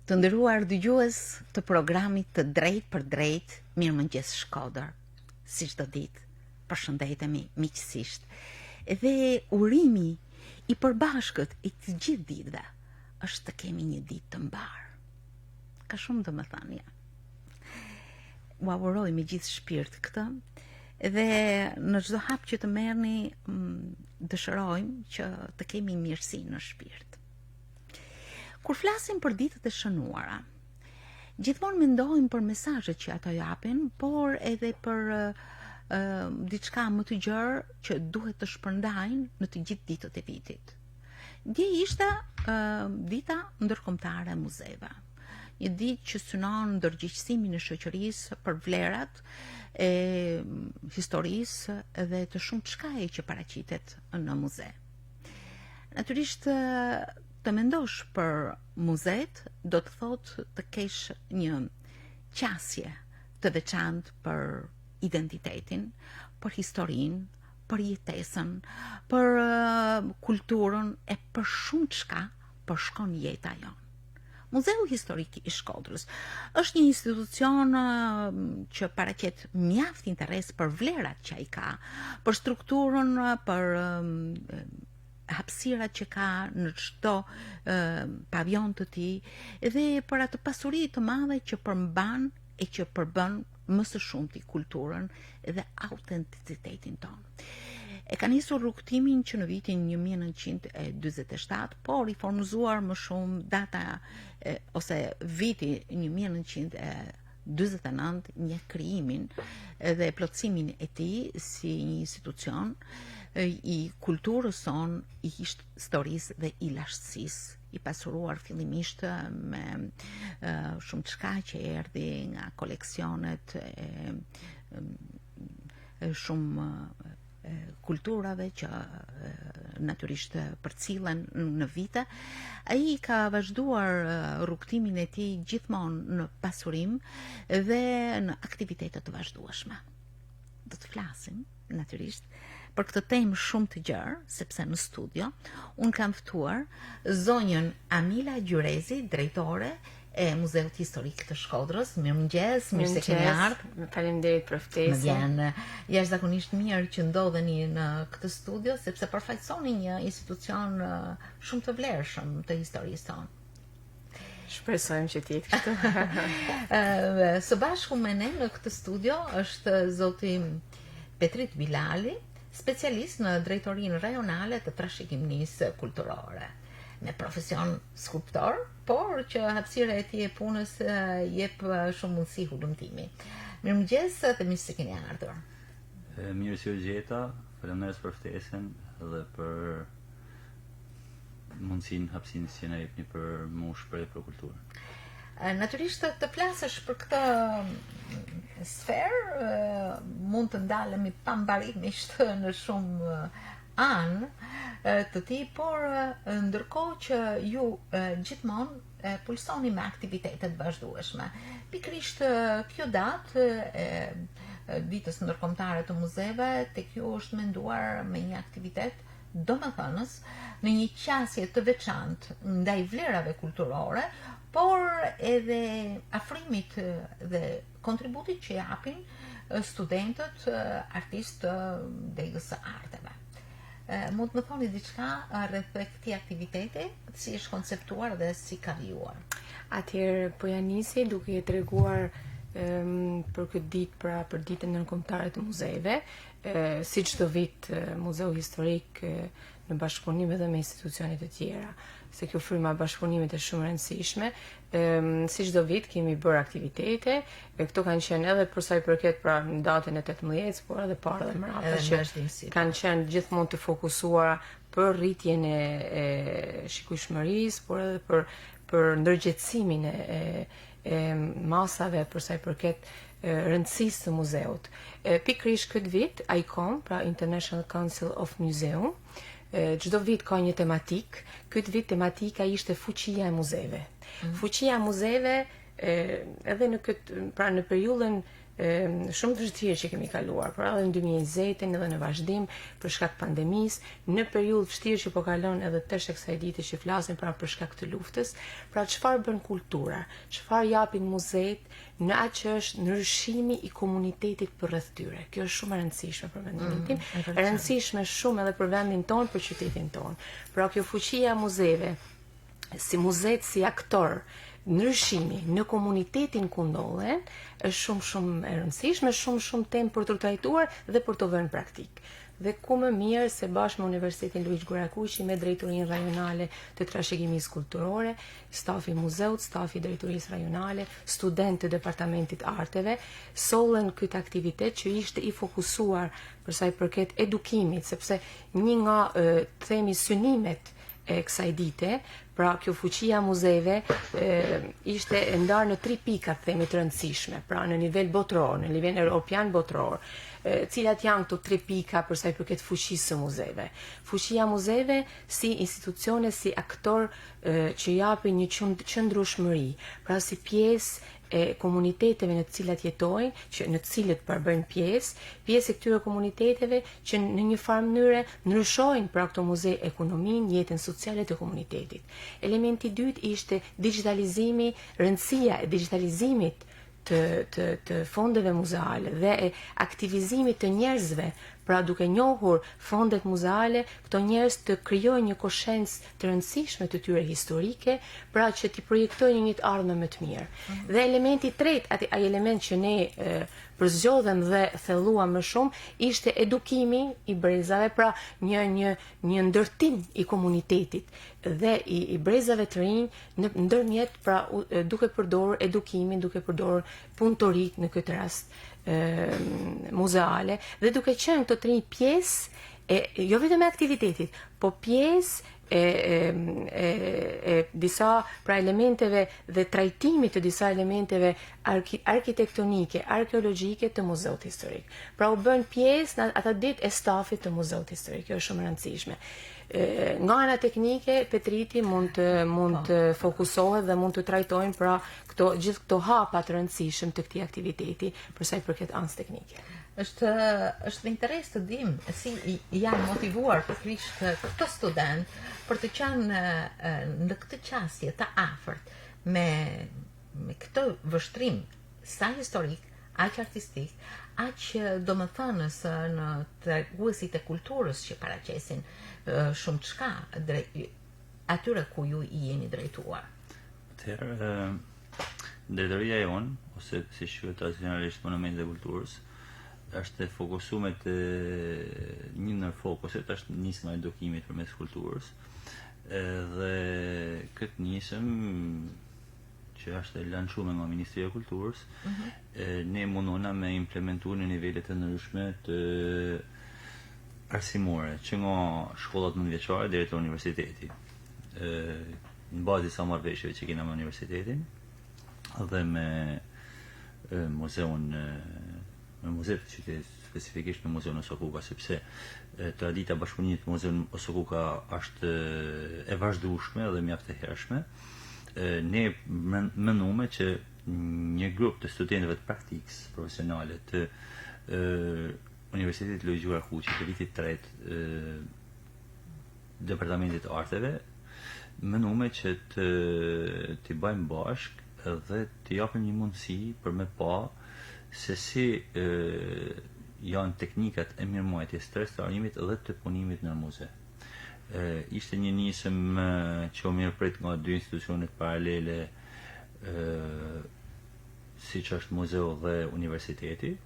Të nderuar dëgjues të programit të Drejt për Drejt, Mirëmëngjes Shkodër. Si çdo ditë, përshëndetemi miqësisht. Dhe urimi i përbashkët i të gjithë ditëve është të kemi një ditë të mbar. Ka shumë domethënie. U auguroj me gjithë shpirt këtë dhe në çdo hap që të merrni dëshirojmë që të kemi mirësi në shpirt. Kur flasim për ditët e shënuara, gjithmonë mendojmë për mesazhet që ato japin, por edhe për diçka më të gjerë që duhet të shpërndajnë në të gjithë ditët e vitit. Dje ishte dita ndërkombëtare e muzeve. Një ditë që synon ndërgjegjësimin e shoqërisë për vlerat e historisë dhe të shumë çkaje që paraqitet në muze. Natyrisht të mendosh për muzet do të thotë të kesh një qasje të veçantë për identitetin, për historinë, për jetesën, për kulturën e për shumë çka përshkon jeta jonë. Muzeu Historik i Shkodrës është një institucion që paraqet mjaft interes për vlerat që ai ka, për strukturën, për hapësirat që ka në çdo pavion të tij dhe për atë pasuri të madhe që përmban e që përbën më së shumti kulturën dhe autenticitetin tonë. E ka nisur rrugtimin që në vitin 1947, por i formuzuar më shumë data ose viti 1949 një krijimin dhe plotësimin e tij si një institucion i kulturës sonë, i historisë dhe i lashtësisë, i pasuruar fillimisht me shumë çka që erdhi nga koleksionet shumë kulturave që natyrisht përcillen në vite. Ai ka vazhduar rrugtimin e tij gjithmonë në pasurim dhe në aktivitete të vazhdueshme. Do të flasim natyrisht për këtë temë shumë të gjerë, sepse në studio unë kam ftuar zonjën Amila Gjurezi, drejtore e Muzeut Historik të Shkodrës. Mirëmëngjes, mirë se keni ardhur. Faleminderit për ftesën. Më vjen jashtëzakonisht mirë që ndodheni në këtë studio, sepse përfaqësoni një institucion shumë të vlerëshëm të historisë tonë. Shpresojmë që t'jetë kështu. Së bashku me ne në këtë studio është zoti Petrit Bilali, specialist në drejtorinë rajonale të trashëgimisë kulturore, me profesion skulptor, por që hapësira e tij e punës jep shumë mundësi hulumtimi. Mirëmëngjes dhe mirë se keni ardhur. Mirë se u gjeta, faleminderit për ftesën dhe për mundësinë hapësinë që na jepni për më shpreh për kulturën. Natyrisht të flasësh për këtë sferë mund të ndalemi pambarimisht në shumë anë të tij, por ndërkohë që ju gjithmonë pulsoni me aktivitetet vazhdueshme. Pikërisht kjo datë ditës ndërkombëtare të muzeve tek ju është menduar me një aktivitet domethënës në një qasje të veçantë ndaj vlerave kulturore, por edhe afrimit dhe kontributit që japin studentët, artistë degës së arteve. Mund të më thoni diçka rreth këtij aktiviteti, si është konceptuar dhe si ka vijuar? Atëherë po ja nisi duke treguar për këtë ditë, pra për ditën ndërkombëtare të muzeve. Si çdo vit Muzeu Historik në bashkëpunim edhe me institucione të tjera, se kjo fryma bashkëpunimit është shumë e rëndësishme. Si çdo vit kemi bërë aktivitete, këto kanë qenë edhe për sa i përket pra në datën e 18, por edhe para dhe mbrapa, që kanë qenë gjithmonë të fokusuara për rritjen e shikueshmërisë, por edhe për ndërgjegjësimin e masave për sa i përket rëndësisë të muzeut. Pikërisht këtë vit ICOM, pra International Council of Museum, çdo vit ka një tematik. Këtë vit tematika ishte fuqia e muzeve. Fuqia e muzeve edhe në këtë, pra në periudhën shumë të vështirë që kemi kaluar, por edhe në 2020 edhe në vazhdim për shkak pandemisë, në periudhë vështirë që po kalon edhe tash kësaj dite që flasim pra për shkak të luftës, pra çfarë bën kultura, çfarë japin muzeet në atë që është ndryshimi i komunitetit përreth tyre. Kjo është shumë e rëndësishme për mendimin tim, e rëndësishme shumë edhe për vendin tonë, për qytetin tonë. Pra kjo fuqia e muzeve, si muzeet si aktor, ndryshimi në komunitetin ku ndodhen është shumë e rëndësishme, shumë temë për të trajtuar dhe për të vënë praktik. Dhe ku më mirë se bashkë me Universitetin Luiç Gurakuqi me drejtorinë rajonale të trashëgimisë kulturore, stafi i muzeut, stafi i drejtorisë rajonale, studentë të departamentit arteve, sollën këtë aktivitet që ishte i fokusuar për sa i përket edukimit, sepse një nga themi synimet e kësaj dite, pra kjo fuqia muzeve ishte e ndarë në 3 pika themi të rëndësishme, pra në nivel botror, në nivel europian botror, cilat janë këto 3 pika për sa i përket fuqisë së muzeve. Fuqia muzeve si institucione, si aktor që japin një qëndrueshmëri, pra si pjesë e komuniteteve në të cilat jetojnë, që në të cilët përbëjnë pjesë e këtyre komuniteteve që në një farë mënyre ndryshojnë pra këto muze ekonominë, jetën sociale të komunitetit. Elementi i dytë ishte digitalizimi, rëndësia e digitalizimit të fondeve muzeale dhe e aktivizimit të njerëzve, pra duke njohur fondet muzeale, këto njerëz të krijojnë një koshencë të rëndësishme të tyre historike, pra që t'i projektojnë një ardhmë më të mirë. Dhe elementi i tretë, ai element që ne përzgjodhem dhe thelluam më shumë, ishte edukimi i brezave, pra një ndërtim i komunitetit dhe i brezave të rinj ndërmjet pra duke përdorur edukimin, duke përdorur punëtorik në këtë rast muzeale dhe duke qenë këto 3 pjesë jo vetëm e aktivitetit, po pjesë e disa pra elementeve dhe trajtimit të disa elementeve arkitektonike, arkeologjike të muzeut historik. Pra u bën pjesë në ata ditë e stafit të muzeut historik. Kjo është shumë e rëndësishme. Nga ana teknike, Petriti mund të fokusohet dhe mund të trajtojnë pra gjithë këto hapa të rëndësishëm të këtij aktiviteti për sa i përket anës teknike. është interes të dim si janë motivuar pikërisht këto student për të qenë në këtë qasje të afërt me këtë vështrim sa historik, aq artistik, aq domethënës në treguesit e kulturës që paraqesin shumë çka atyre ku ju i jeni drejtuar. Atëherë, drejtoria jonë, ose si quhet tradicionalisht Monumentet e Kulturës, është e fokusuar te një ndër fokuset është nisma e edukimit përmes kulturës. Dhe këtë nisëm që është e lançuar nga Ministria e Kulturës, ne mundona me implementuar në nivele të ndryshme të arsimore, që nga shkollat mëndvjeçare deri te universiteti. Në bazë disa marrëveshjeve që kena me universitetin dhe me muzeun me muzeet të qytetit, specifikisht me muzeun Osokuka, sepse tradita e bashkëpunimit me muzeun Osokuka është e vazhdueshme dhe mjaft e hershme. Ne menduam që një grup të studentëve të praktikës profesionale të Universitetit Luiç Gurakuqi të vitit 3 departamentit të arteve, menduam që të bëjmë bashkë dhe të japim një mundësi për me pa se si janë teknikat e mirëmbajtjes të restaurimit dhe të punimit në muze. Ishte një nisëm që u mirëprit nga 2 institucionet paralele, siç është muzeu dhe universiteti.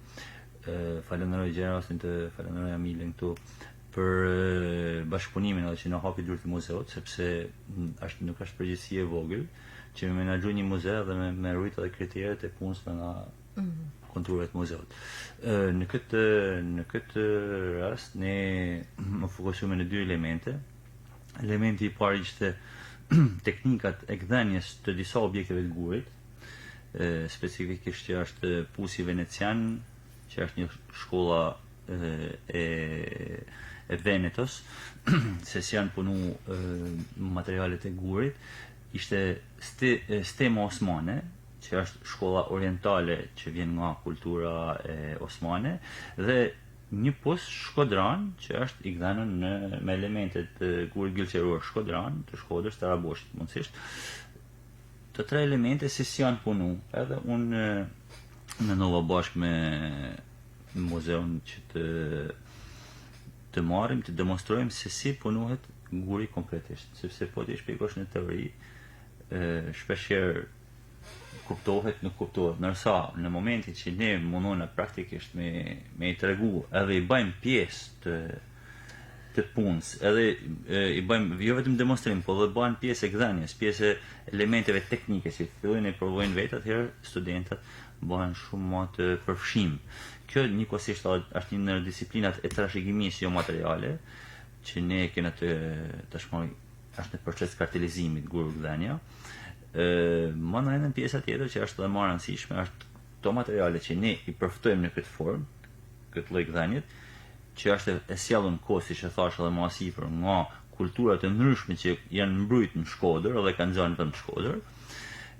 Falenderoj gjerasin të falenderoj Amilën këtu për bashkëpunimin edhe që na hapi dyert e muzeut, sepse nuk është përgjegjësi e vogël që me menaxhoj një muze dhe me rujt edhe kriteret e punës nga konturet muzeut. Në këtë rast ne më fokusuam në 2 elemente. Elementi i parë ishte teknikat e gdhenjes të disa objekteve të gurit, specifikisht që është Pusi Venecian, që është një shkolla e Venetos, se si janë punu materialet e gurit, ishte stema osmane, që është shkolla orientale që vjen nga kultura e osmane, dhe një pus Shkodran që është i gdhenën me elementet guri gilqeror Shkodran, të Shkodrës, të Araboshit mundësisht. Të tre elemente si janë punu, edhe unë mendova bashkë me muzeun që të marrim, të demonstrojmë se si punohet guri konkretisht, sepse po t'i shpjegosh në teori, shpeshherë kuptohet, nuk kuptohet, ndërsa në momentin që ne mundona praktikisht me i tregu edhe i bëjmë pjesë të punës, edhe i bëjmë jo vetëm demonstrim, po dhe bëjmë pjesë e gdhenjes, pjesë e elementeve teknike që fillojnë e provojnë vetë, atëherë studentat bëhen shumë më të përfshim. Kjo njëkohësisht është një ndër disiplinat e trashëgimisë jo materiale, që ne kena tashmë është në proces kartelizimit guru gdhenja. Mana edhe në pjesa tjetër që është dhe më e rëndësishme, është to materiale që ne i përftojmë në këtë formë, këtë lloj gdhenjet, që është e sjellur kohë, siç e thash edhe më sipër, nga kultura të ndryshme që janë mbrojtur në Shkodër dhe kanë zënë vend në Shkodër,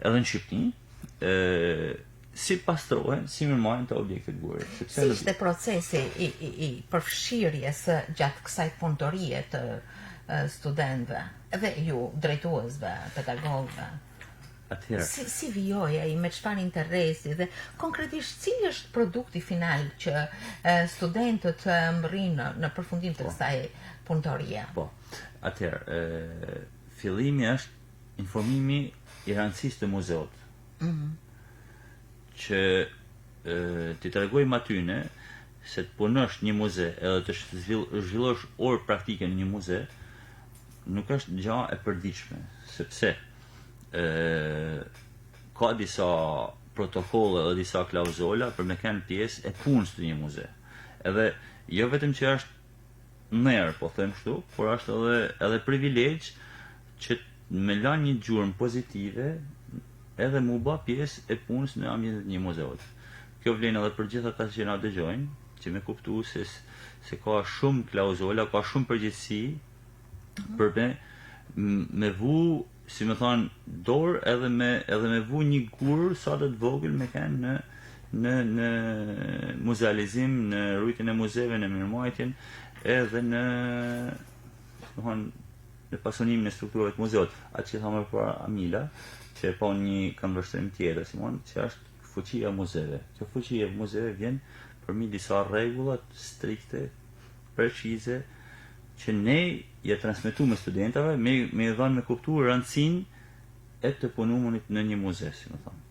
edhe në Shqipëri, si pastrohen, si mirëmarrin të objektet guri. Si ishte procesi i përfshirjes gjatë kësaj punëtorie të studentëve dhe ju drejtuesve, pedagogëve? Si vijoj ai, me çfarë interesi dhe konkretisht cili është produkti final që studentët mbërrin në përfundim të kësaj punëtorie? Po. Atëherë, fillimi është informimi i rëndësisë të muzeut. Që ti tregojmë atyne se të punosh një muze edhe të zhvillosh orë praktike në një muze nuk është gjë e përditshme, sepse ka disa protokolle dhe disa klauzola për me kanë pjesë e punës të një muze. Edhe jo vetëm që është merë, po them kështu, por është edhe privilegj që me lanë një gjurmë pozitive edhe mu ba pjesë e punës në ambientet një muzeut. Kjo vlen edhe për gjithë ata që na dëgjojnë, që me kuptu se ka shumë klauzola, ka shumë përgjegjësi për me vu, si me thonë, dorë edhe me vu një gur sa të vogël me kanë në muzealizim, në rujtjen e muzeve, në mirëmbajtjen, edhe në pasonimin e strukturave të muzeut. Atë që thamë para Amila, që e pa një këmbështrim tjetër, Simon, që është fuqia e muzeve. Kjo fuqia e muzeve vjen përmi disa rregullat strikte, precize, që ne ja transmetuam studentave me dhënë me kuptu rëndësinë e të punumit në një muze, si më thonë.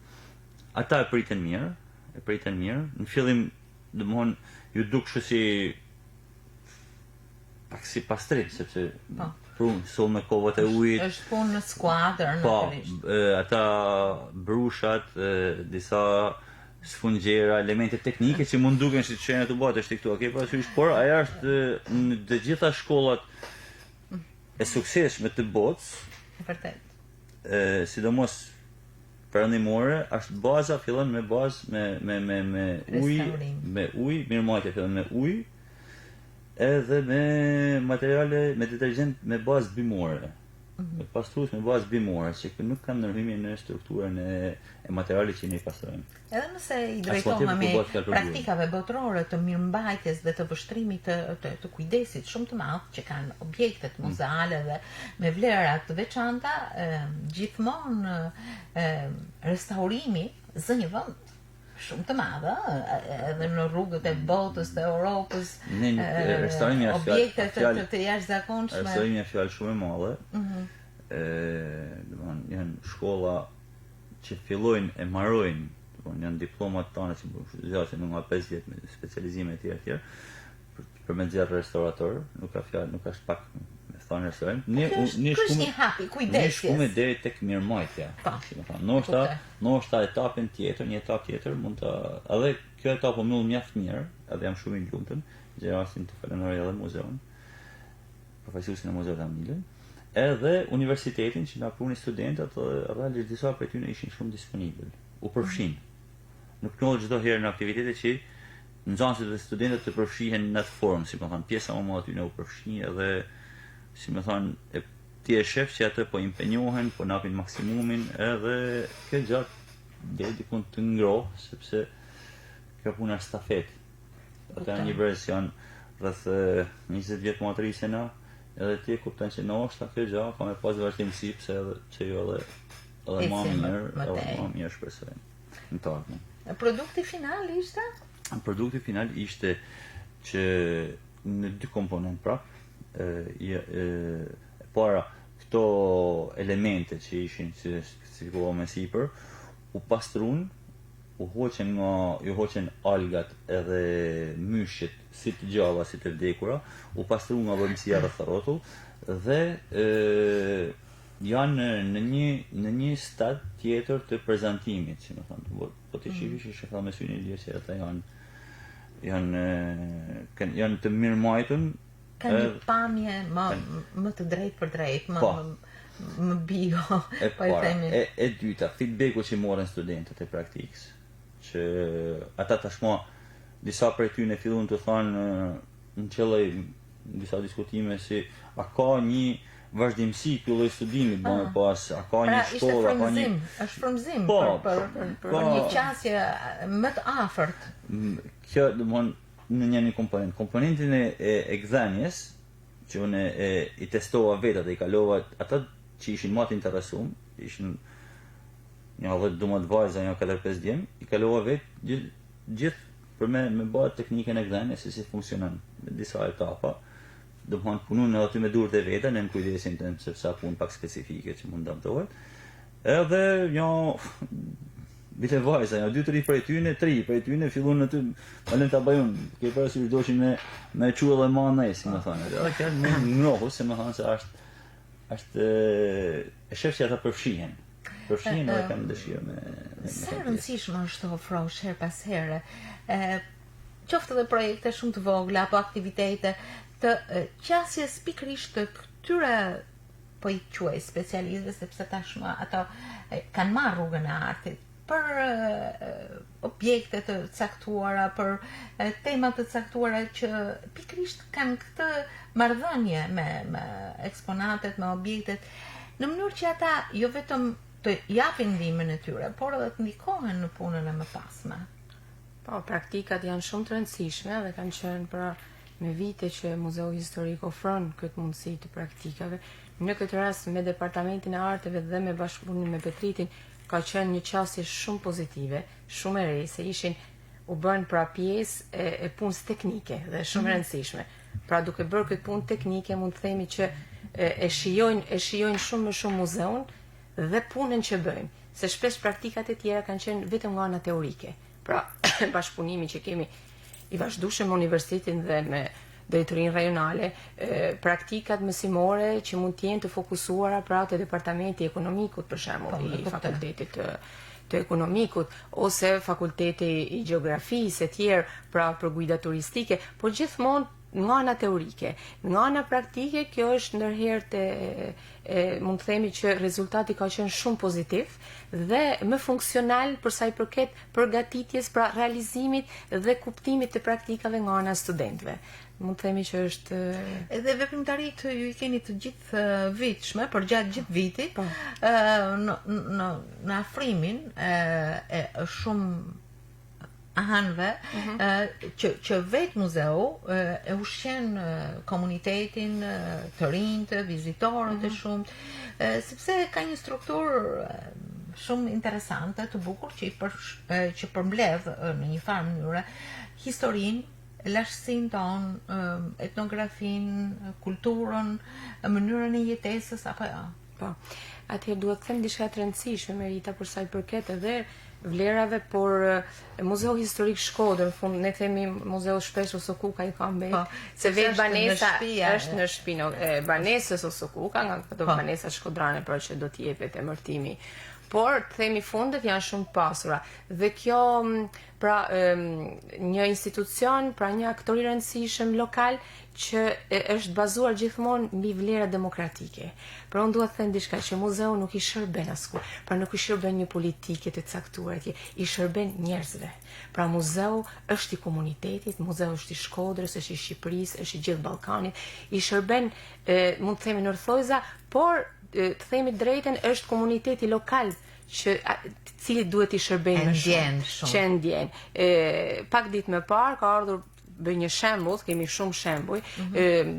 Ata e pritën mirë, në fillim domthon ju dukshë si pastrim, sepse prunë sol me kovat e ujit. Është punë në skuadër natyrisht. Ata brushat, disa sfungjera, elemente teknike që mund duken si çena të bëhet është këtu, okay, por ajo është në të gjitha shkollat e suksesshme të botës. Vërtet. Sidomos perëndimore, është baza fillon me bazë me ujë, mirëmbajtja fillon me ujë, edhe me materiale, me detergjent me bazë bimore. Me pastrues me bazë bimore, që nuk kanë ndërhyjje në strukturën e materialit që ne i pastrojmë. Edhe nëse i drejtohemi praktikave botërore të mirëmbajtjes dhe të vështrimit të kujdesit shumë të madh që kanë objektet muzeale dhe me vlera të veçanta, gjithmonë restaurimi zë një vend shumë të madhe, edhe në rrugët e botës, të Europës, objektet të jashtëzakonshme. Restaurimi është fjalë shumë e madhe. Janë shkolla që fillojnë e marrojnë, janë diplomat tona që zgjasin nga 5 vjet me specializime të tjera, për me nxjerr restaurator, nuk ka fjalë, nuk është pak me thonë restaurant. Ne shkumë deri tek mirëmbajtja. Si më thonë, ndoshta etapën tjetër, një etapë tjetër mund ta, edhe kjo etapë po mund mjaft mirë, edhe jam shumë i lumtur, që rastin të falenderoj edhe muzeun, profesionistin e muzeut Amilën, edhe universitetin që na pruni studentat, dhe realisht disa prej tyre ishin shumë disponibil, u përfshin. Nuk ndodh çdo herë në aktivitete që nxënësit dhe studentët të përfshihen në atë formë, si më thonë, pjesa më madhe tyre u përfshin edhe, si më thonë, ti e shef që atë po impenjohen, po napin maksimumin, edhe kjo gjatë deri diku të ngrohë, sepse kjo puna është stafet. Ata një version rreth 20 vjet më atërisë na, edhe ti kupton që no, është kjo gjë, ka me pas vazhdimsi pse edhe që jo edhe më mirë shpresojmë. Në të ardhmen. Produkti final ishte? Produkti final ishte që në 2 komponent prap, para këto elemente që ishin si ku me sipër, u pastrun, ju hoqen algat edhe myshjet si të gjalla si të vdekura, u pastrun nga vëmësia rreth rrotull dhe janë në një stad tjetër të prezantimit, si më thonë, po të shifish e me syrin e lirë që ata janë të mirëmajtun. Ka një pamje më të drejt për drejt, më bio, po i themi. E dyta, feedbacku që morën studentët e praktikës, që ata tashmë disa prej tyre fillon të thonë në qelloj disa diskutime si a ka një vazhdimsi ky lloj studimi bën pas, a ka një shkollë, a ka një është frymëzim për një qasje më të afërt. Kjo domthon në një komponent. Komponentin e gdhenjes, që unë i testova vetat dhe i kalova ata që ishin më të interesuar, ishin një 10-12 vajza, një 4-5 djem, i kalova vetë gjithë për me bërë teknikën e gdhenjes, si funksionon me disa etapa. Domthon punun edhe aty me durët e veta, në kujdesin tëm sepse punë pak specifike që mund damtohet. Edhe vite vajza, 2-3 prej tyne, 3 prej tyne fillon në ty, valen ta bëjun, ke parasysh doshin me quë dhe ma si më thonë. Edhe kjo më ngrohu, se më thonë se është e shef që ata përfshihen edhe kam dëshirë me sa rëndësishme është të ofrosh her pas here, qoftë edhe projekte shumë të vogla apo aktivitete të qasjes pikërisht të këtyre, po i quaj specialistëve, sepse tashmë ato kanë marrë rrugën e artit për objekte të caktuara, për tema të caktuara që pikërisht kanë këtë marrëdhënie me eksponatet, me objektet, në mënyrë që ata jo vetëm të japin ndihmën e tyre, por edhe të ndikohen në punën e mëpasme. Po, praktikat janë shumë të rëndësishme dhe kanë qenë pra me vite që Muzeu Historik ofron këtë mundësi të praktikave. Në këtë rast me Departamentin e Arteve dhe me bashkëpunim me Petritin ka qenë një qasje shumë pozitive, shumë e re, se u bën pra pjesë e punës teknike dhe shumë rëndësishme. Pra duke bërë këtë punë teknike mund të themi që e shijojnë shumë më shumë muzeun dhe punën që bëjnë, se shpesh praktikat e tjera kanë qenë vetëm nga ana teorike. Pra bashkëpunimi që kemi i vazhdueshëm me universitetin dhe me drejtorinë rajonale, praktikat mësimore që mund të jenë të fokusuara pra te departamenti ekonomikut, për shembull, i fakultetit të ekonomikut, ose fakulteti i gjeografisë e tjerë, pra për guida turistike, por gjithmonë nga ana teorike, nga ana praktike, kjo është ndërherë mund të themi që rezultati ka qenë shumë pozitiv dhe më funksional për sa i përket përgatitjes, pra realizimit dhe kuptimit të praktikave nga ana studentëve. Mund të themi që është edhe veprimtaritë ju i keni të gjithë vitshme, për gjatë gjithë vitit, në afrimin e shumë anëve që vetë muzeu e ushqen komunitetin të rinj, të vizitorët e shumë, sepse ka një strukturë shumë interesante, të bukur, që përmbledh në një farë mënyre historinë, lashtësinë tonë, etnografinë, kulturën, mënyrën e jetesës apo jo. Po. Atëherë duhet të them diçka të rëndësishme, Merita, për sa i përket edhe vlerave, por Muzeu Historik Shkodër, në fund ne themi Muzeu shpesh Osokuka i ka mbetë, se vetë banesa është në shtëpinë e banesës Osokuka, nga këto banesa shkodrane për që do t'i jepet emërtimi. Por të themi fundet janë shumë pasura dhe kjo pra një institucion, pra një aktor i rëndësishëm lokal që është bazuar gjithmonë mbi vlera demokratike. Pra unë duhet të them diçka që muzeu nuk i shërben asku, pra nuk i shërben një politike të caktuar atje, i shërben njerëzve. Pra muzeu është i komunitetit, muzeu është i Shkodrës, është i Shqipërisë, është i gjithë Ballkanit, i shërben mund të themi nërthojza, por të themi drejtën është komuniteti lokal që cili duhet i shërbejë më ndjen shumë. shumë. Që ndjen. Pak ditë më parë ka ardhur bëj një shembull, kemi shumë shembuj,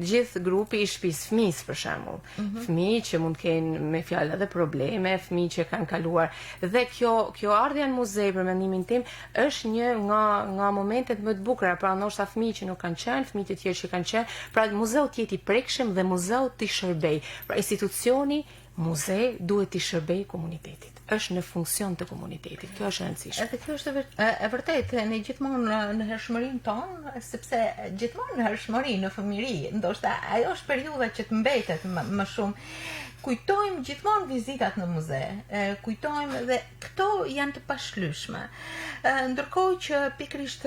gjithë grupi i shtëpisë fëmijës për shembull. Fëmijë që mund të kenë me fjalë edhe probleme, fëmijë që kanë kaluar dhe kjo ardhja në muzej për mendimin tim është një nga momentet më të bukura, pra ndoshta fëmijë që nuk kanë qenë, fëmijë të tjerë që kanë qenë, pra muzeu të jetë i prekshëm dhe muzeu të shërbej. Pra institucioni muzej duhet të shërbej komunitetit. Është në funksion të komunitetit. Kjo është e rëndësishme. Edhe kjo është e vërtetë, ne gjithmonë në hershmërinë tonë, sepse gjithmonë në hershmëri, në fëmijëri, ndoshta ajo është periudha që të mbetet më shumë. Kujtojmë gjithmonë vizitat në muze, kujtojmë dhe këto janë të pashlyeshme. Ndërkohë që pikërisht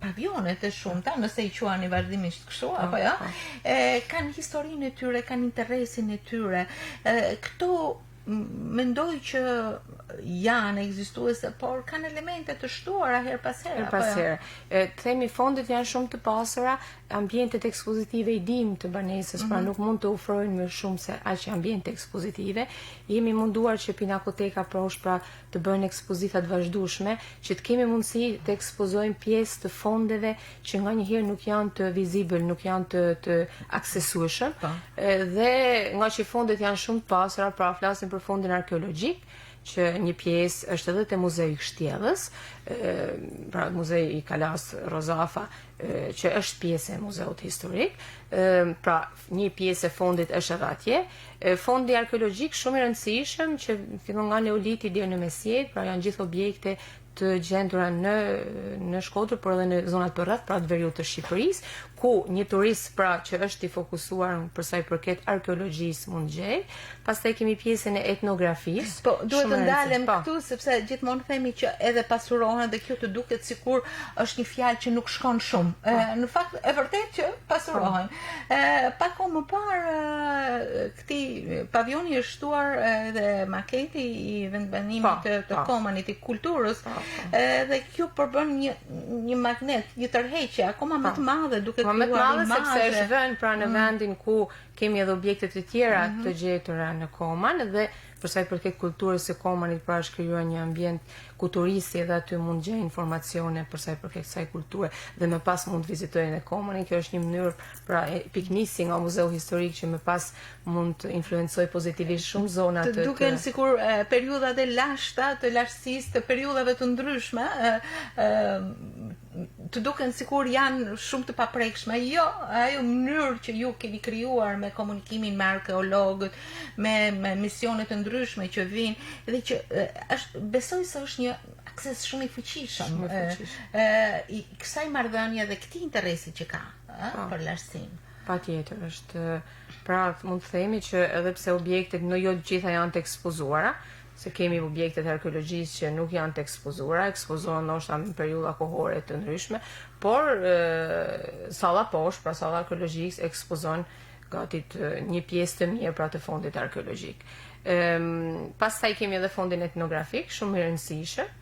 pavionet e shumta, nëse i quani vazhdimisht kështu apo jo, kanë historinë e tyre, kanë interesin e tyre. Këto mendoj që janë ekzistuese, por kanë elemente të shtuara her pas here. Her pas here. Themi fondet janë shumë të pasura, ambientet ekspozitive i dim të banesës, pra nuk mund të ofrojnë më shumë se aq ambiente ekspozitive. Jemi munduar që Pinakoteka Prosh pra të bëjnë ekspozita të vazhdueshme, që të kemi mundësi të ekspozojmë pjesë të fondeve që nganjëherë nuk janë të vizibël, nuk janë të aksesueshëm. Dhe nga që fondet janë shumë të pasura, pra flasim për fondin arkeologjik, që një pjesë është edhe te Muzeu i Kështjellës, pra Muzeu i Kalas Rozafa, që është pjesë e muzeut historik, pra një pjesë e fondit është edhe atje. Fondi arkeologjik shumë i rëndësishëm që fillon nga Neoliti deri në Mesjet, pra janë gjithë objekte të gjendura në Shkodër, por edhe në zonat përreth, pra të veriut të Shqipërisë, ku një turist pra që është i fokusuar për sa i përket arkeologjisë mund gjej. Pastaj kemi pjesën e etnografisë. Po, duhet të ndalem këtu sepse gjithmonë themi që edhe pasurohen dhe kjo të duket sikur është një fjalë që nuk shkon shumë. Në fakt e vërtet që pasurohen. Pak kohë më parë këtij pavioni është shtuar edhe maketi i vendbanimit të Komanit i kulturës. Dhe kjo përbën një magnet, një tërheqje akoma më të madhe duke më të madhe sepse është vënë pra në vendin ku kemi edhe objekte të tjera të gjetura në Koman dhe për sa i përket kulturës së Komanit pra është krijuar një ambient ku turisti edhe aty mund gjej informacione për sa i përket kësaj kulture dhe më pas mund vizitojnë në Komanin. Kjo është një mënyrë pra piknisi nga muzeu historik që më pas mund të influencoj pozitivisht shumë zona të duken sikur periudhat e lashta të lashtësisë të periudhave të ndryshme të duken sikur janë shumë të paprekshme. Jo, ajo mënyrë që ju keni krijuar me komunikimin me arkeologët, me misionet të ndryshme që vinë dhe që besoj se është një akses shumë i fuqishëm i kësaj marrëdhënie dhe këtij interesi që ka për lashtësinë. Patjetër është, pra mund të themi që edhe pse objektet në jo të gjitha janë të ekspozuara, se kemi objektet arkeologjisë që nuk janë të ekspozuara, ekspozohen ndoshta në periudha kohore të ndryshme, por salla poshtë, pra salla arkeologjike ekspozon gati një pjesë të mirë pra të fondit arkeologjik. Pastaj kemi edhe fondin etnografik, shumë i rëndësishëm,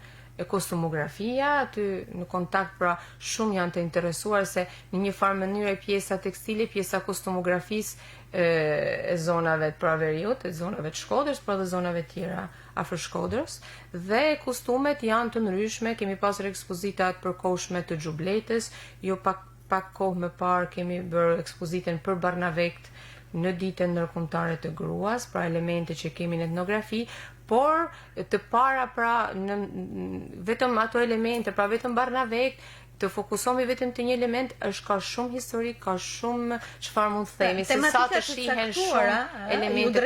kostumografia, aty në kontakt pra shumë janë të interesuar se në një farë mënyrë pjesa tekstile, pjesa kostumografisë e zonave të praveriut, e zonave të Shkodrës, por edhe zonave tjera afër Shkodrës, dhe kostumet janë të ndryshme, kemi pasur ekspozita të përkohshme të Xhubletës, jo pak kohë më parë kemi bërë ekspozitën për Barnavekt në ditën ndërkombëtare të gruas, pra elemente që kemi në etnografi, por të para pra vetëm ato elemente, pra vetëm Barnavekt, të fokusohemi vetëm të një element është ka shumë historik, ka shumë çfarë mund të themi, se sa të shihen shumë elemente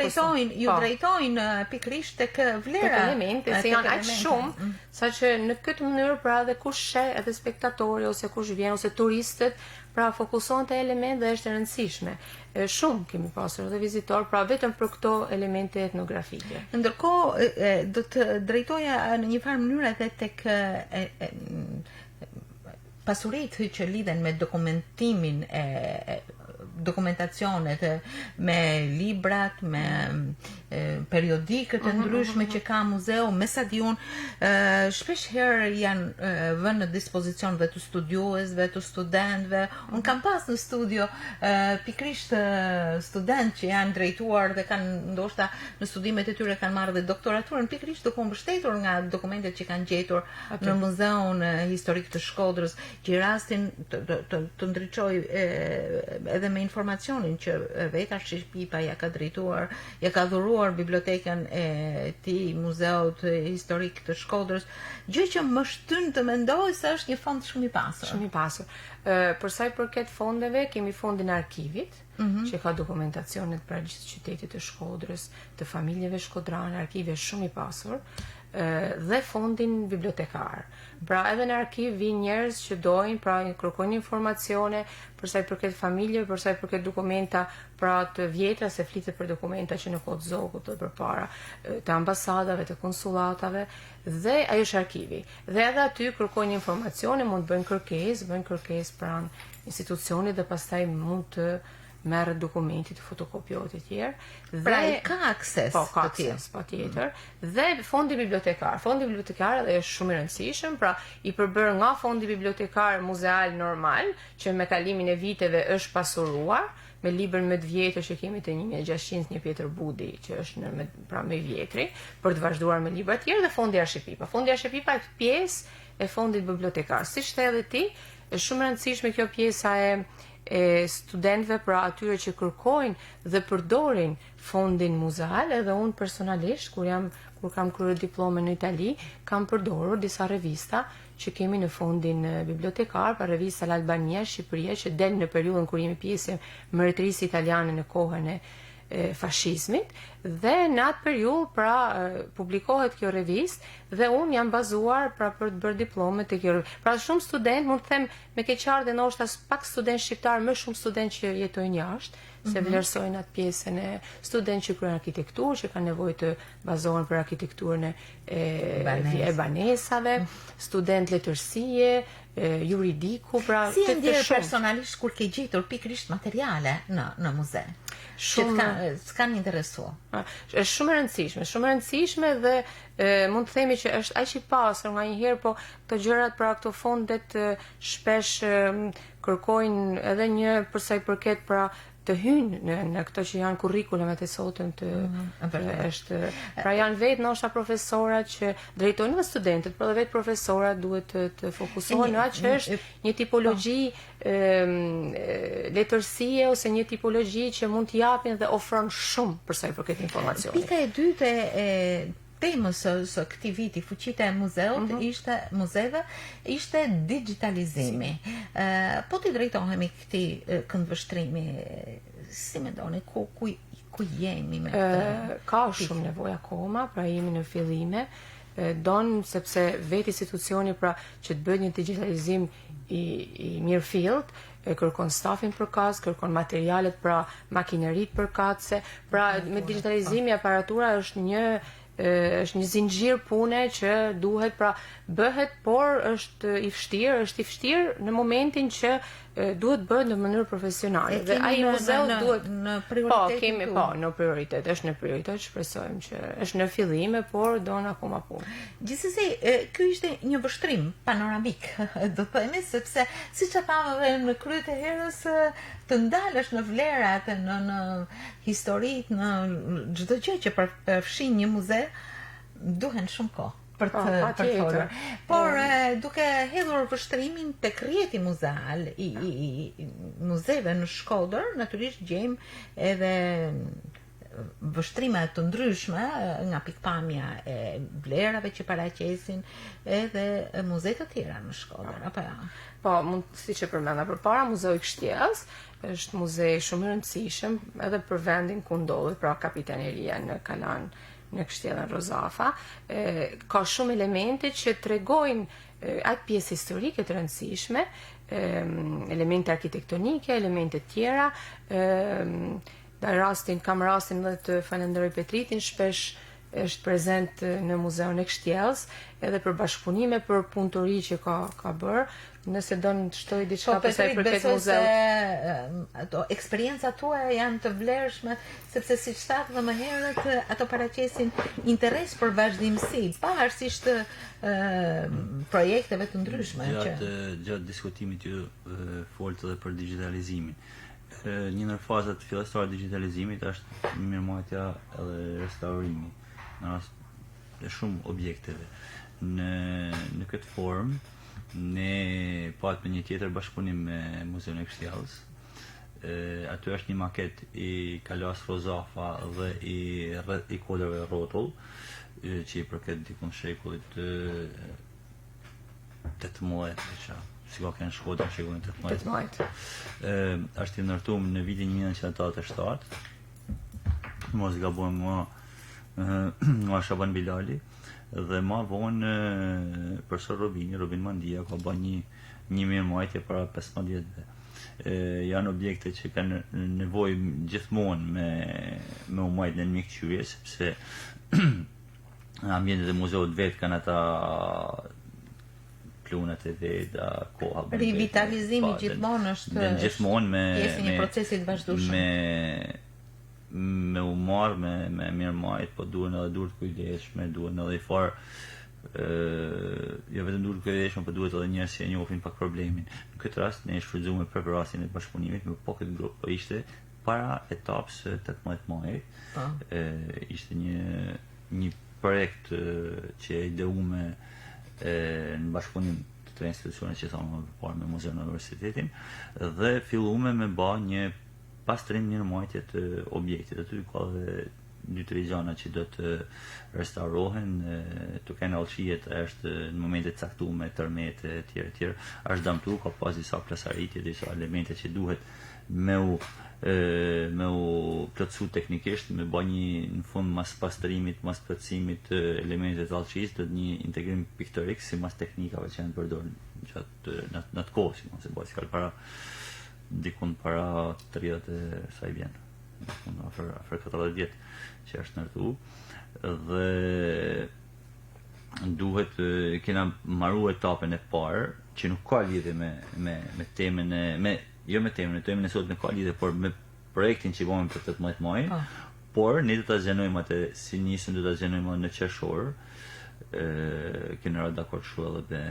ju drejtojnë pikërisht tek vlera, tek elemente, se janë aq shumë, saqë në këtë mënyrë pra edhe kush sheh, edhe spektatori ose kush vjen ose turistët, pra fokusohen te elemente dhe është e rëndësishme. Shumë kemi pasur edhe vizitor, pra vetëm për këto elemente etnografike. Ndërkohë do të drejtoja në një farë mënyrë edhe tek pasuritë që lidhen me dokumentimin e dokumentacionet me librat, me periodikët e ndryshme që ka muzeu, me sa di unë, shpesh herë janë vënë në dispozicion dhe të studiuesve, të studentëve. Unë kam pas në studio pikrisht studentë që janë drejtuar dhe kanë ndoshta në studimet e tyre kanë marrë dhe doktoraturën pikrisht duke u mbështetur nga dokumentet që kanë gjetur në Muzeun Historik të Shkodrës, që rastin të ndriçoj edhe me informacionin që vetë Arship Pipa ja ka drejtuar, ja ka dhuruar bibliotekën e tij Muzeut Historik të Shkodrës, gjë që më shtyn të mendoj se është një fond shumë i pasur. Shumë i pasur. Për sa i përket fondeve, kemi fondin e arkivit, që ka dokumentacionet pra gjithë qytetit të Shkodrës, të familjeve shkodrane, arkivi është shumë i pasur, dhe fondin bibliotekar. Pra edhe në arkiv vinë njerëz që dojnë, pra kërkojnë informacione për sa i përket familje, për sa i përket dokumenta pra të vjetra, se flitet për dokumenta që në kohë zogut dhe përpara të ambasadave, të konsulatave, dhe ajo është arkivi. Dhe edhe aty kërkojnë informacione, mund të bëjnë kërkesë pranë institucionit dhe pastaj mund të merret dokumenti të fotokopiohet e tjerë. Pra i ka akses po, ka të tillë. akses, patjetër. Dhe fondi bibliotekar. Fondi bibliotekar edhe është shumë i rëndësishëm, pra i përbër nga fondi bibliotekar muzeal normal, që me kalimin e viteve është pasuruar, me librin më të vjetër që kemi të 1600 një Pjetër Budi, që është pra më i vjetri, për të vazhduar me libra të tjerë, dhe fondi Arship Pipa. Fondi Arship Pipa është pjesë e fondit bibliotekar. Siç the edhe ti, është shumë e rëndësishme kjo pjesa e studentëve, pra atyre që kërkojnë dhe përdorin fondin muzeal, edhe unë personalisht kur kam kryer diplomën në Itali, kam përdorur disa revista që kemi në fondin bibliotekar, pra revista L'Albania, Shqipëria, që del në periudhën kur jemi pjesë e mbretërisë italiane në kohën e fashizmit, dhe në atë periudhë pra publikohet kjo revistë dhe unë jam bazuar pra për të bërë diplomet e kjo. Pra shumë student, mund të them me keqardhje ndoshta pak student shqiptar, më shumë student që jetojnë jashtë, se vlerësojnë atë pjesën e student që kryejnë arkitekturë, që kanë nevojë të bazohen për arkitekturën e banesave, student letërsie, juridiku, pra si e ndjerë personalisht kur ke gjetur pikërisht materiale në muze? Shumë s'kanë interesuar. Është shumë e rëndësishme dhe mund të themi që është aq i pasur nganjëherë, po këto gjërat pra këto fondet shpesh kërkojnë edhe një për sa i përket pra të hynë në këto që janë kurrikulamet e sotëm pra janë vetë ndoshta profesorat që drejtojnë edhe studentët, por edhe vetë profesorat duhet të fokusohen në atë që është një tipologji letërsie ose një tipologji që mund të japin dhe ofron shumë për sa i përket informacionit. Pika e dytë e temës së këtij viti fuqitë e muzeut ishte digitalizimi. Po ti drejtohemi këtij këndvështrimi, si mendoni, ku jemi me këtë? Ka shumë nevojë akoma, pra jemi në fillime, sepse vetë institucioni pra që të bëjë një digitalizim i mirëfillt, kërkon stafin përkatës, kërkon materialet pra makineritë përkatëse, pra me digitalizimi aparatura është një zinxhir pune që duhet pra bëhet, por është i vështirë në momentin që duhet bëhet në mënyrë profesionale. Dhe ai muzeu duhet në prioritet. Në prioritet, është në prioritet, shpresojmë që është në fillime, por don akoma punë. Gjithsesi, ky ishte një vështrim panoramik, do të themi, sepse siç e pamë edhe në krye të herës, të ndalesh në vlerat, në historitë, në çdo gjë që përfshin një muze, duhen shumë kohë për të folur. Por duke hedhur vështrimin tek rrjeti muzeal i muzeve në Shkodër, natyrisht gjejmë edhe vështrime të ndryshme nga pikpamja e vlerave që paraqesin edhe muze të tjera në Shkodër, apo ja? Po, siç e përmenda përpara, Muzeu i Kështjellës është muze shumë i rëndësishëm edhe për vendin ku ndodhet, pra kapitaneria në Kalan, në Kështjellën Rozafa, ka shumë elemente që tregojnë atë pjesë historike të rëndësishme, elemente arkitektonike, elemente tjera. Kam rastin dhe të falenderoj Petritin, shpesh është prezent në Muzeun e Kështjellës, edhe për bashkëpunime për punëtori që ka bërë. Nëse do në të shtoj diçka për sa i përket muzeut. Ato eksperiencat tuaja janë të vlerëshme, sepse siç thatë dhe më herët, ato paraqesin interes për vazhdimsi, pavarësisht projekteve të ndryshme. Gjatë diskutimit ju folët edhe për digitalizimin. Një ndër fazat fillestare të digitalizimit është mirëmarrja edhe restaurimi në rast të shumë objekteve. Në këtë formë ne patëm një tjetër bashkëpunim me Muzeun e Kështjellës. Aty është një maket i Kalas Rozafa dhe i kodrave rrotull, që i përket dikun shekullit 18, si ka kënë Shkodra shekullin 18. Është i ndërtuar në vitin 1987. Mos gabojmë nga Shaban Bilali. Dhe ma vonë profesor Robin Mandia ka bërë një mirëmarrje para 15 vjetëve. Janë objekte që kanë nevojë gjithmonë me u marrë në mikqyrje, sepse ambientet e muzeut vetë kanë ata plunat e vetë, koha. Rivitalizimi gjithmonë është pjesë një procesi të vazhdueshëm. Me u marrë me mirëmarrjet, po duhen edhe dur të kujdesshme, duhen edhe i farë jo vetëm dur të kujdesshme, po duhet edhe njerëz që e njohin pak problemin. Në këtë rast ne shfrytzuam për rastin e bashkëpunimit me po këtë grup, po ishte para etapës 18 majit. Ishte një projekt që e ideume në bashkëpunim të tre institucione që thamë më parë me Muzeun e Universitetin, dhe filluam me bë një pastrim mirëmarrje të objektit. Aty ka dhe 2-3 gjëra që do të restaurohen, të kenë allëqijet, është në momentet caktuar, tërmete etj. Është damtuar, ka pas disa plasaritje, disa elemente që duhet me u plotësu teknikisht, me bë një në fund mas pastrimit, mas plotësimit të elementet të allëqisë, do të një integrim piktorik si mas teknikave që janë përdorur gjatë në atë kohë, si bëj skal para dikun para 30 sa i vjen, afër 40 vjet që është ndërtu, dhe duhet kena marru etapën e parë që nuk ka lidhje me temën e sotme, ka lidhje por me projektin që bëjmë për 18 maj, por ne do ta zgjenojmë atë, si nisëm do ta zgjenojmë në qershor. Kena rënë dakord kështu edhe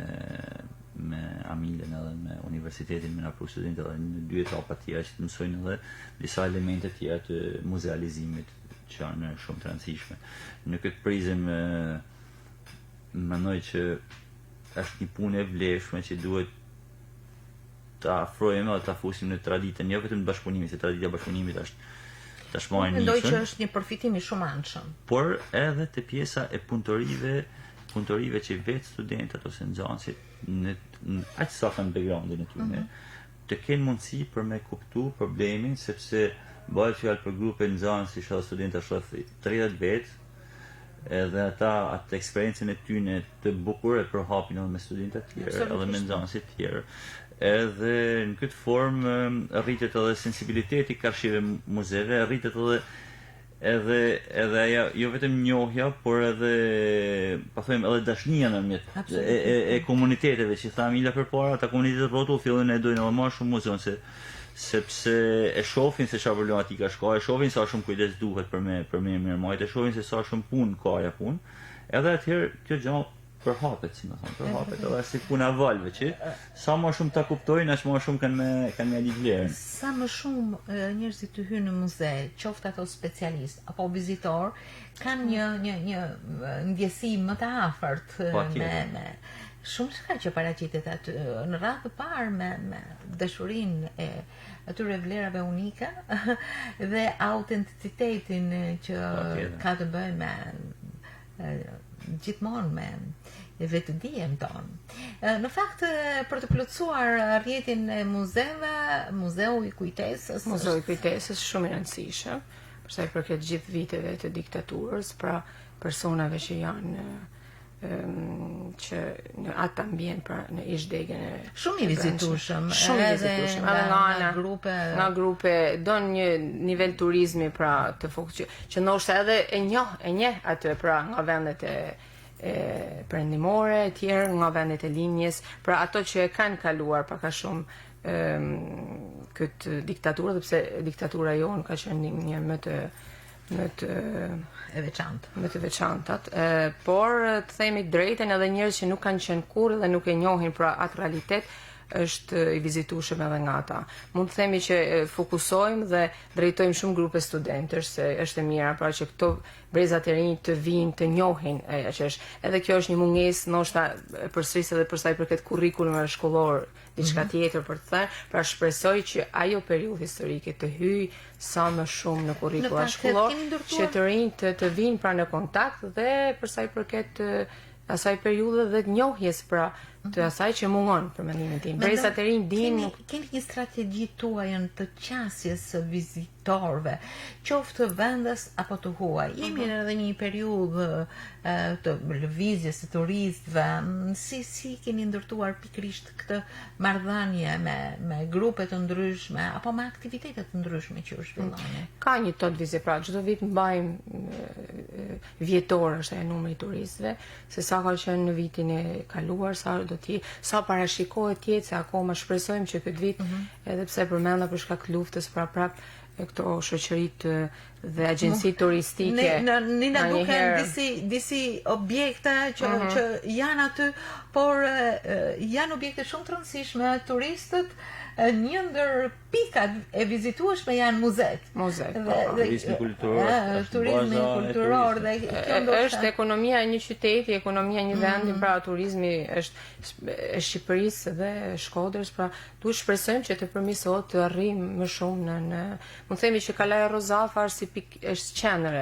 me Amilën edhe me universitetin, me na pru studentë edhe në 2 etapa tjera që të mësojnë edhe disa elemente tjera të muzealizimit që janë shumë të rëndësishme. Në këtë prizëm mendoj që është një punë e vlefshme që duhet ta afrojmë dhe ta fusim në traditën, jo vetëm të bashkëpunimit, se tradita e bashkëpunimit është tashmë mendoj që është një përfitim i shumëanshëm. Por edhe te pjesa e punëtorive që vetë studentët ose nxënësit aq sa kanë backgroundin e tyre, të kenë mundësi për me kuptu problemin, sepse bëhet fjalë për grupe nxënësish edhe studentash rreth 30 vjet, edhe ata atë eksperiencën e tyre të bukur e përhapin edhe me studentë të tjerë, edhe me nxënësit të tjerë. Edhe në këtë formë rritet edhe sensibiliteti karshive muzeve, rritet edhe ajo jo vetëm njohja, por edhe edhe dashnia në mes e komuniteteve, që tha Mila përpara, ata komunitetet rrotull fillojnë e dojnë edhe më shumë muzeun, sepse e shohin se çfarë problematika ka, e shohin sa shumë kujdes duhet për me mirëmarrje, e shohin se sa shumë punë ka ajo punë, edhe atëherë kjo gjë përhapet, si më thonë, përhapet edhe si puna valve, që sa më shumë ta kuptojnë, aq më shumë kanë me lidh vlerën. Sa më shumë njerëzit të hyjnë në muze, qoftë ato specialist apo vizitor, kanë një ndjesi më të afërt me shumë shka që paraqitet aty në radhë të parë me dashurinë e atyre vlerave unike dhe autenticitetin që ka të bëjë me gjithmonë me vetëdijen tonë. Në fakt, për të plotësuar rrjetin e muzeve, Muzeu i Kujtesës shumë i rëndësishëm, për sa i përket gjithë viteve të diktaturës, pra personave që janë që në atë ambient, pra në ishdegën e Shumë i vizitueshëm, shumë i vizitueshëm, edhe nga grupe do një nivel turizmi, pra të fokus që ndoshta edhe e njeh aty, pra nga vendet e perëndimore e tjerë, nga vendet e linjes, pra ato që e kanë kaluar pak a shumë këtë diktaturë, sepse diktatura jonë ka qenë një më të e veçantë. Me të veçantat, por të themi drejtën, edhe njerëz që nuk kanë qenë kurrë dhe nuk e njohin pra atë realitet, është i vizitueshëm edhe nga ata. Mund të themi që fokusojmë dhe drejtojmë shumë grupe studentësh, se është e mira pra që këto brezat e rinj të vinë të njohin që është. Edhe kjo është një mungesë ndoshta përsëris edhe për sa i përket kurrikulumit shkollor, diçka tjetër për të thënë, pra shpresoj që ajo periudhë historike të hyjë sa më shumë në kurrikula shkollor, që të rinjt të vinë pra në kontakt dhe për sa i përket asaj periudhe dhe të njohjes pra të asaj që mungon për mendimin tim. Brezat e rinj dinë keni një strategji tuaj të qasjes së vizitorëve, qoftë vendas apo të huaj. Jemi edhe një periudhë të lëvizjes së turistëve. Si keni ndërtuar pikërisht këtë marrëdhënie me grupe të ndryshme apo me aktivitete të ndryshme që u zhvillojnë? Ka një tot vizit, pra çdo vit mbajmë vjetor është e numri i turistëve, se sa ka qenë në vitin e kaluar, sa parashikohet tjetë, se akoma shpresojmë që këtë vit, edhe pse përmenda për shkak të luftës, pra prap këto shoqëritë dhe agjenci turistike. Ne na duken disi objekte që janë aty, por janë objekte shumë të rëndësishme. Turistët, një ndër pikat e vizitueshme janë muzet. Turizmi kulturor. Turizmi kulturor dhe është ekonomia e një qyteti, ekonomia e një vendi, pra turizmi është e Shqipërisë dhe Shkodrës, pra duhet shpresojmë që të përmirësohet, të arrijmë më shumë në mund themi që Kalaja Rozafar si është qendër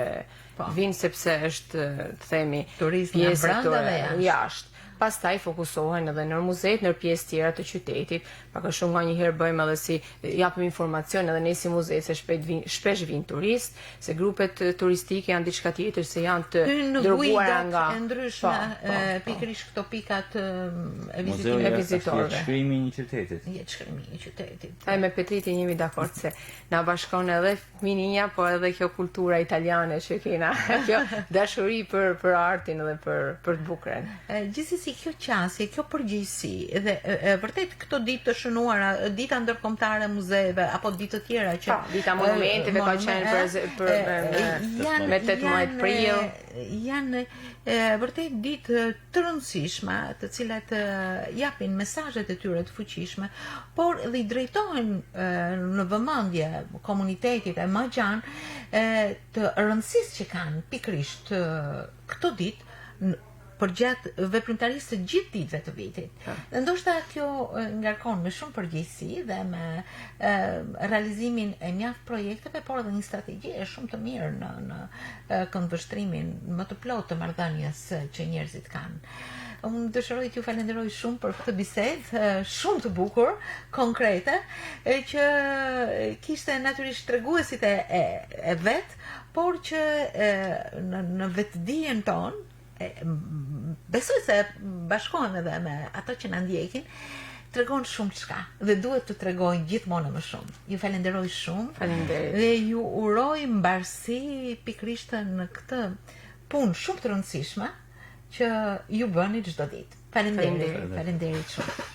vinë sepse është të themi pjesë e jashtë. Pastaj fokusohen edhe në muzejt, në pjesë tjera të qytetit, pak a shumë nga një herë bëjmë edhe si japim informacion edhe ne si muzej, se shpesh vinë turist, se grupet turistike janë diçka tjetër, se janë të dërguara nga ndryshme, pikërisht këto pikat e vizitorëve. Jetë shkrimi i një qytetit. Jetë shkrimi i një qytetit. Me Petritin jemi dakord se na bashkon edhe fëminia, po edhe kjo kultura italiane që kena, kjo dashuri për artin dhe për të bukurën. Gjithsesi kjo qasje, kjo përgjegjësi dhe vërtet këto ditë të shënuara, dita ndërkombëtare e muzejeve apo ditë të tjera që dita monumenteve ka qenë me 18 prill, janë vërtet ditë të rëndësishme, të cilat japin mesazhet e tyre të fuqishme, por dhe i drejtohen në vëmendje komunitetit e më gjanë të rëndësisë që kanë pikërisht këto ditë përgjatë veprimtarisë të gjithë ditëve të vitit. Dhe ndoshta kjo ngarkon me shumë përgjegjësi dhe me realizimin e mjaft projekteve, por edhe një strategji e shumë të mirë në këndvështrimin më të plotë të marrëdhënies që njerëzit kanë. Unë dëshiroj t'ju falenderoj shumë për këtë bisedë, shumë të bukur, konkrete, që kishte natyrisht treguesit e vet, por që në vetdijen tonë besoj se bashkohen edhe me ato që na ndjekin, tregon shumë çka dhe duhet të tregojnë gjithmonë më shumë. Ju falenderoj shumë. Faleminderit. Dhe ju uroj mbarësi pikërisht në këtë punë shumë të rëndësishme që ju bëni çdo ditë. Faleminderit shumë.